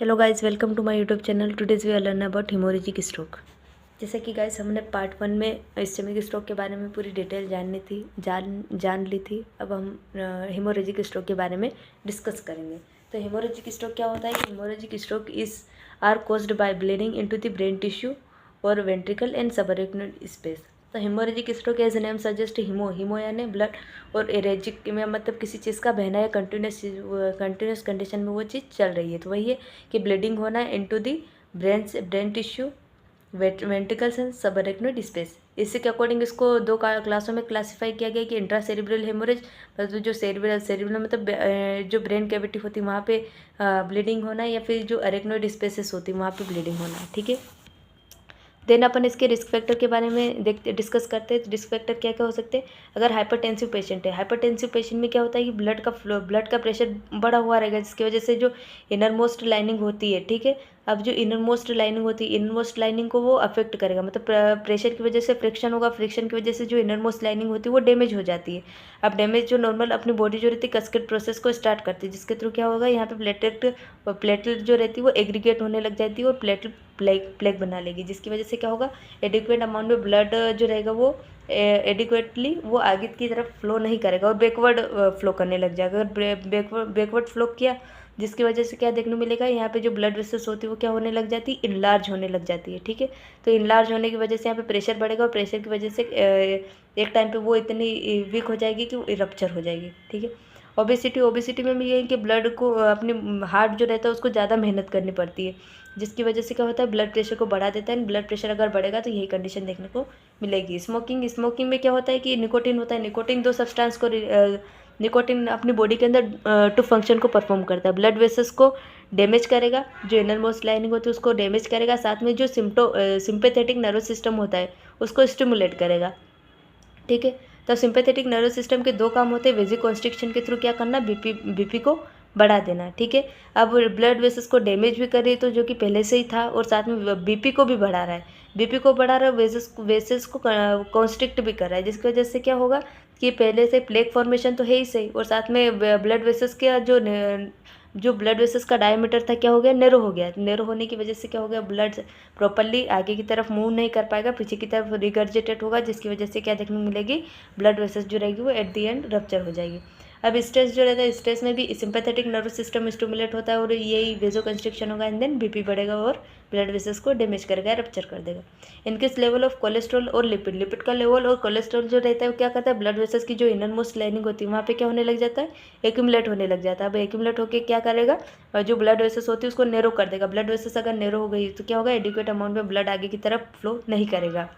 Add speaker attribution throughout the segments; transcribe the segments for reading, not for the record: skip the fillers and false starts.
Speaker 1: Hello guys, welcome to my YouTube channel. Today's we are learn about haemorrhagic stroke. जैसे कि guys हमने part 1 में ischaemic stroke के बारे में पूरी डिटेल जान ली थी। अब हम हेमोरेजिक स्ट्रोक के बारे में डिस्कस करेंगे। तो हेमोरेजिक स्ट्रोक क्या होता है? Haemorrhagic stroke is are caused by bleeding into the brain tissue और वेंट्रिकल एंड सबअरेक्नोइड स्पेस। तो haemorrhagic stroke as name suggest haemo यानी ब्लड और एरेजिक में मतलब किसी चीज़ का बहना या कंटिन्यूस कंडीशन में वो चीज़ चल रही है। तो वही है कि ब्लीडिंग होना into the brain tissue ventricles and subarachnoid space. इसी के अकॉर्डिंग इसको दो क्लासों में क्लासीफाई किया गया कि इंट्रा सेरिब्रल हेमोरेज मतलब जो सेरिब्रल मतलब जो ब्रेन कैविटी होती है वहाँ पे ब्लीडिंग होना, या फिर जो अरेक्नोइड स्पेसेस होती है वहाँ पे ब्लीडिंग होना। ठीक है, देन अपन इसके रिस्क फैक्टर के बारे में डिस्कस करते हैं। तो रिस्क फैक्टर क्या क्या हो सकते हैं? अगर हाइपरटेंसिव पेशेंट है, हाइपरटेंसिव पेशेंट में क्या होता है कि ब्लड का प्रेशर बढ़ा हुआ रहेगा, जिसकी वजह से जो इनर मोस्ट लाइनिंग होती है, ठीक है, अब जो इनर मोस्ट लाइनिंग होती है, इनर मोस्ट लाइनिंग को वो अफेक्ट करेगा। मतलब प्रेशर की वजह से फ्रिक्शन होगा, फ्रिक्शन की वजह से जो इनर मोस्ट लाइनिंग होती है वो डैमेज हो जाती है। अब डैमेज जो नॉर्मल अपनी बॉडी जो रहती है कैस्केड प्रोसेस को स्टार्ट करती है, जिसके थ्रू क्या होगा, यहाँ पे प्लेटलेट जो रहती है वो एग्रीगेट होने लग जाती है और प्लेग बना लेगी, जिसकी वजह से क्या होगा, एडिक्वेट अमाउंट में ब्लड जो रहेगा वो एडिक्वेटली वो आगे की तरफ फ्लो नहीं करेगा और बैकवर्ड फ्लो करने लग जाएगा। अगर बैकवर्ड फ्लो किया, जिसकी वजह से क्या देखने मिलेगा, यहाँ पे जो ब्लड वेसल्स होती है वो क्या होने लग जाती है, इनलार्ज होने लग जाती है। ठीक है, तो इनलार्ज होने की वजह से यहाँ पे प्रेशर बढ़ेगा और प्रेशर की वजह से एक टाइम पे वो इतनी वीक हो जाएगी कि वो रप्चर हो जाएगी। ठीक है, ओबेसिटी में भी ये है कि ब्लड को अपनी हार्ट जो रहता है उसको ज़्यादा मेहनत करनी पड़ती है, जिसकी वजह से क्या होता है, ब्लड प्रेशर को बढ़ा देता है। ब्लड प्रेशर अगर बढ़ेगा तो यही कंडीशन देखने को मिलेगी। स्मोकिंग में क्या होता है कि निकोटिन होता है। निकोटिन दो सब्सटेंस को निकोटिन अपनी बॉडी के अंदर टू फंक्शन को परफॉर्म करता है। ब्लड वेसल्स को डैमेज करेगा, जो इनर मोस्ट लाइनिंग होती है उसको डैमेज करेगा, साथ में जो सिंपैथेटिक नर्वस सिस्टम होता है उसको स्टिमुलेट करेगा। ठीक है, तो सिंपैथेटिक नर्वस सिस्टम के दो काम होते हैं, वेजिकोकंस्ट्रिक्शन के थ्रू क्या करना, बीपी को बढ़ा देना। ठीक है, अब ब्लड वेसल्स को डैमेज भी कर रही है तो जो कि पहले से ही था, और साथ में बीपी को भी बढ़ा रहा है। बीपी को बढ़ा रहा है, वेसल्स को कॉन्स्ट्रिक्ट भी कर रहा है, जिसकी वजह से क्या होगा कि पहले से प्लेग फॉर्मेशन तो है ही सही, और साथ में ब्लड वेसल्स के जो ब्लड वेसल्स का डायमीटर था क्या हो गया, नैरो हो गया। नैरो होने की वजह से क्या हो गया, ब्लड प्रॉपरली आगे की तरफ मूव नहीं कर पाएगा, पीछे की तरफ रिगर्जिटेट होगा, जिसकी वजह से क्या देखने को मिलेगी, ब्लड वेसल्स जो रहेगी वो एट दी एंड रप्चर हो जाएगी। अब स्ट्रेस जो रहता है, स्ट्रेस में भी सिंपैथेटिक नर्वस सिस्टम स्टिमुलेट होता है और यही वेजोकंस्ट्रिक्शन होगा, एंड देन बीपी बढ़ेगा और ब्लड वेसल्स को डैमेज करेगा, रप्चर कर देगा। इनकेस लेवल ऑफ कोलेस्ट्रॉल और लिपिड का लेवल और कोलेस्ट्रॉल जो रहता है वो क्या करता है, ब्लड वेसल्स की जो इनर मोस्ट लाइनिंग होती है वहाँ पे क्या होने लग जाता है, एक्यूमुलेट होने लग जाता है। अब एक्यूमुलेट होकर क्या करेगा, जो ब्लड वेसल्स होती है उसको नैरो कर देगा। ब्लड वेसल्स अगर नैरो हो गई तो क्या होगा, एडिक्वेट अमाउंट में ब्लड आगे की तरफ फ्लो नहीं करेगा।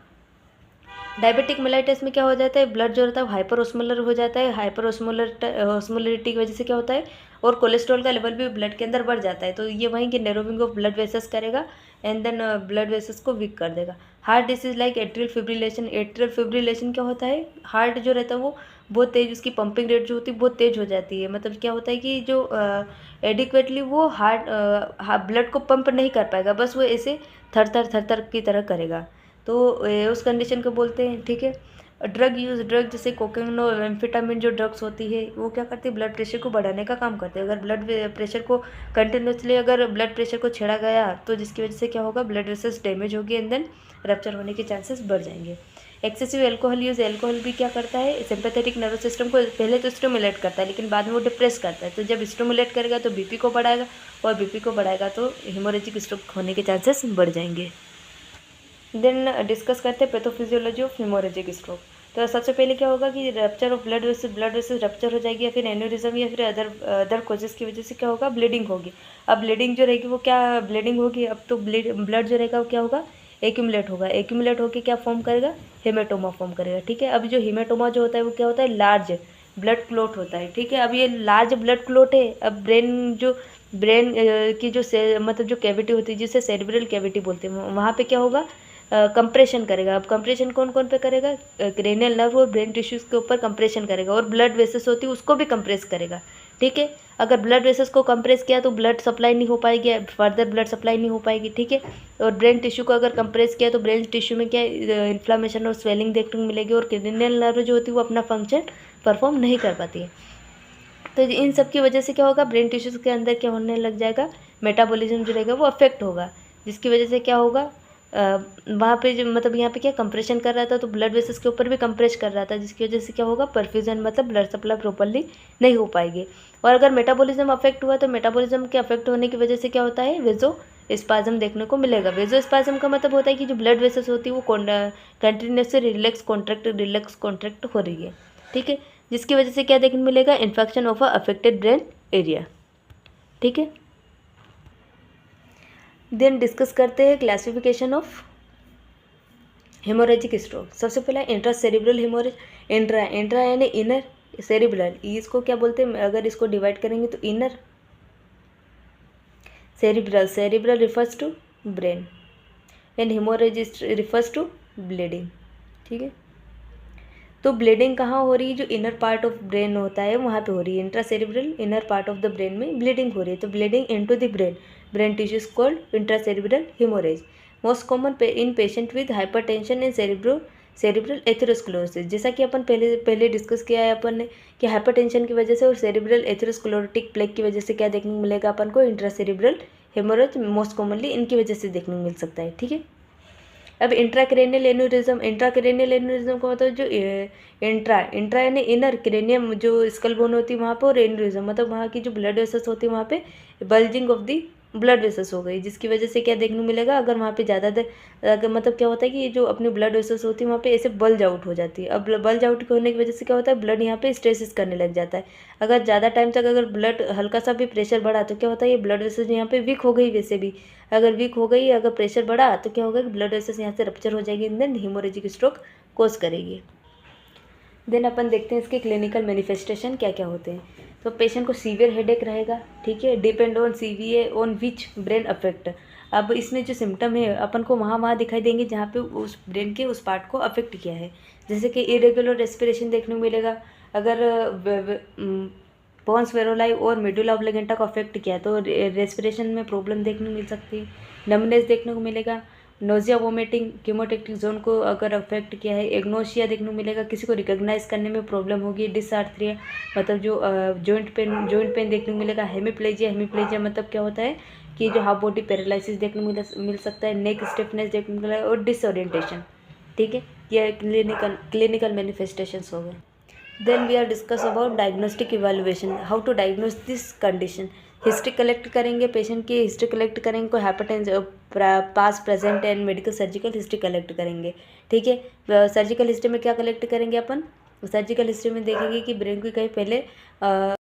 Speaker 1: डायबिटिक मेलाइटिस में क्या हो जाता है, ब्लड जो रहता है हाइपर ऑस्मोलर हो जाता है। हाइपर ऑस्मोलरिटी की वजह से क्या होता है, और कोलेस्ट्रॉल का लेवल भी ब्लड के अंदर बढ़ जाता है। तो ये वहीं कि नैरोविंग ऑफ ब्लड वेसल्स करेगा एंड देन ब्लड वेसल्स को वीक कर देगा। Heart disease like atrial fibrillation. Atrial fibrillation क्या होता है, हार्ट जो रहता है वो बहुत तेज, उसकी पंपिंग रेट जो होती है बहुत तेज हो जाती है। मतलब क्या होता है कि जो एडिक्वेटली वो हार्ट ब्लड को पंप नहीं कर पाएगा, बस वो ऐसे थर की तरह करेगा। तो उस कंडीशन को बोलते हैं। ठीक है, ड्रग जैसे कोकेन और एम्फेटामिन जो ड्रग्स होती है वो क्या करती है, ब्लड प्रेशर को बढ़ाने का काम करते हैं। अगर ब्लड प्रेशर को कंटिन्यूसली अगर ब्लड प्रेशर को छेड़ा गया तो जिसकी वजह से क्या होगा, ब्लड वेसल्स डैमेज होगी एंड देन रप्चर होने के चांसेस बढ़ जाएंगे। एक्सेसिव एल्कोहल यूज, एल्कोहल भी क्या करता है, सिंपैथेटिक नर्वस सिस्टम को पहले तो स्टिमुलेट करता है लेकिन बाद में वो डिप्रेस करता है। तो जब स्टिमुलेट करेगा तो बीपी को बढ़ाएगा, और बीपी को बढ़ाएगा तो हेमोरेजिक स्ट्रोक होने के चांसेस बढ़ जाएंगे। देन डिस्कस करते हैं पैथोफिजियोलॉजी ऑफ हेमोरेजिक स्ट्रोक। तो सबसे पहले क्या होगा कि rupture of blood vessel rupture हो जाएगी, या फिर एन्यूरिज्म या फिर अदर कॉजेस की वजह से क्या होगा, ब्लीडिंग होगी। अब ब्लीडिंग जो रहेगी वो क्या ब्लीडिंग होगी, अब तो ब्लड जो रहेगा वो क्या होगा, एक्यूमुलेट होगा। एक्यूमुलेट होकर क्या फॉर्म करेगा, हेमेटोमा फॉर्म करेगा। ठीक है, अब जो हेमेटोमा जो होता है वो क्या होता है, लार्ज ब्लड क्लोट होता है। ठीक है, अब ये लार्ज ब्लड क्लोट है। अब ब्रेन की जो मतलब जो कैविटी होती है जिसे सेरिब्रल कैविटी बोलते हैं, वहाँ पे क्या होगा, कंप्रेशन करेगा। अब कंप्रेशन कौन कौन पे करेगा, क्रेनियल नर्व और ब्रेन टिश्यूज के ऊपर कंप्रेशन करेगा, और ब्लड वेसल्स होती है उसको भी कंप्रेस करेगा। ठीक है, अगर ब्लड वेसल्स को कंप्रेस किया तो ब्लड सप्लाई नहीं हो पाएगी, फर्दर ब्लड सप्लाई नहीं हो पाएगी। ठीक है, और ब्रेन टिश्यू को अगर कंप्रेस किया तो ब्रेन टिश्यू में क्या इन्फ्लामेशन और स्वेलिंग देखने को मिलेगी, और क्रेनियल नर्व जो होती है वो अपना फंक्शन परफॉर्म नहीं कर पाती है। तो इन सब की वजह से क्या होगा, ब्रेन टिश्यूज़ के अंदर क्या होने लग जाएगा, मेटाबॉलिज्म जो रहेगा वो अफेक्ट होगा, जिसकी वजह से क्या होगा, वहाँ पे जो मतलब यहाँ पे क्या कंप्रेशन कर रहा था तो ब्लड वेसल्स के ऊपर भी कंप्रेस कर रहा था, जिसकी वजह से क्या होगा, परफ्यूजन मतलब ब्लड सप्लाई प्रॉपर्ली नहीं हो पाएगी। और अगर मेटाबॉलिज्म अफेक्ट हुआ तो मेटाबॉलिज्म के अफेक्ट होने की वजह से क्या होता है, वेजो स्पाज्म देखने को मिलेगा। वेजो स्पाज्म का मतलब होता है कि जो ब्लड वेसल्स होती है वो कंटिन्यूसली रिलैक्स कॉन्ट्रैक्ट हो रही है, ठीक है, जिसकी वजह से क्या देखने को मिलेगा, infection of a affected brain area, ठीक है। देन डिस्कस करते हैं क्लासिफिकेशन ऑफ हेमोरेजिक स्ट्रोक। सबसे पहला इंट्रा सेरिब्रल हेमोरेज, इंट्रा यानी इनर, सेरिब्रल इसको क्या बोलते हैं, अगर इसको डिवाइड करेंगे तो inner cerebral refers to brain and haemorrhage refers to bleeding, ठीक है। तो ब्लीडिंग कहाँ हो रही है, जो इनर पार्ट ऑफ ब्रेन होता है वहाँ पे हो रही है, intra cerebral inner part of the brain में ब्लीडिंग हो रही है, तो bleeding into the brain tissues called intra cerebral haemorrhage. Most common in patient with hypertension and cerebral atherosclerosis. जैसा कि अपन पहले डिस्कस किया है अपन ने कि हाइपरटेंशन की वजह से और सेरिब्रल एथेरोस्क्लेरोटिक प्लेग की वजह से क्या देखने को मिलेगा अपन को, intra cerebral haemorrhage most commonly इनकी वजह से देखने को मिल सकता है, ठीक है। अब इंट्राक्रेनियल एन्यूरिज्म का मतलब जो इंट्रा यानी इनर, क्रेनियम जो स्कल बोन होती है वहाँ पे, और एन्यूरिज्म मतलब वहाँ की जो ब्लड वेसल्स होती है वहाँ पे bulging of the blood vessels हो गई, जिसकी वजह से क्या देखने को मिलेगा, अगर वहाँ पे ज़्यादा अगर मतलब क्या होता है कि ये जो अपनी ब्लड वेसल्स होती है वहाँ पे ऐसे बल्ज आउट हो जाती है। अब बल्ज आउट होने की वजह से क्या होता है, ब्लड यहाँ पे स्ट्रेसिस करने लग जाता है। अगर ज़्यादा टाइम तक अगर ब्लड हल्का सा भी प्रेशर बढ़ा तो क्या होता है, ये ब्लड वेसल्स यहाँ पे वीक हो गई, वैसे भी अगर वीक हो गई, अगर प्रेशर बढ़ा तो क्या होगा कि ब्लड वेसल्स यहाँ से रप्चर हो जाएगी, देन हेमोरेजिक स्ट्रोक कोज करेगी। देन अपन देखते हैं इसके क्लिनिकल मैनिफेस्टेशन क्या क्या होते हैं। तो पेशेंट को सीवियर हेडेक रहेगा, ठीक है, depend on CVA on which brain affect. अब इसमें जो सिम्टम है अपन को वहाँ दिखाई देंगे जहाँ पे उस ब्रेन के उस पार्ट को अफेक्ट किया है, जैसे कि इरेगुलर रेस्पिरेशन देखने को मिलेगा, अगर पॉन्स वेरोलाई और मेडुला ऑब्लिगेंटा को अफेक्ट किया तो रेस्पिरेशन में प्रॉब्लम देखने को मिल सकती है, नमनेस देखने को मिलेगा, नोजिया वोमिटिंग कीमोटेक्टिक जोन को अगर अफेक्ट किया है, एग्नोशिया देखने को मिलेगा, किसी को रिकॉग्नाइज करने में प्रॉब्लम होगी, डिसआर्थरिया मतलब जो जॉइंट पेन देखने को मिलेगा, हेमीप्लेजिया मतलब क्या होता है कि जो हाफ बॉडी पैरालिसिस देखने को मिल सकता है, नेक स्टिफनेस देखने को मिलेगा और डिसओरिएंटेशन, ठीक है, ये क्लिनिकल मैनिफेस्टेशंस हो गए। Then we are discuss about diagnostic evaluation, how to diagnose this condition. History collect करेंगे, पेशेंट की हिस्ट्री कलेक्ट करेंगे, कोई hypertension past present and medical surgical history collect करेंगे, ठीक है। सर्जिकल हिस्ट्री में क्या कलेक्ट करेंगे अपन, सर्जिकल हिस्ट्री में देखेंगे कि ब्रेन की कहीं पहले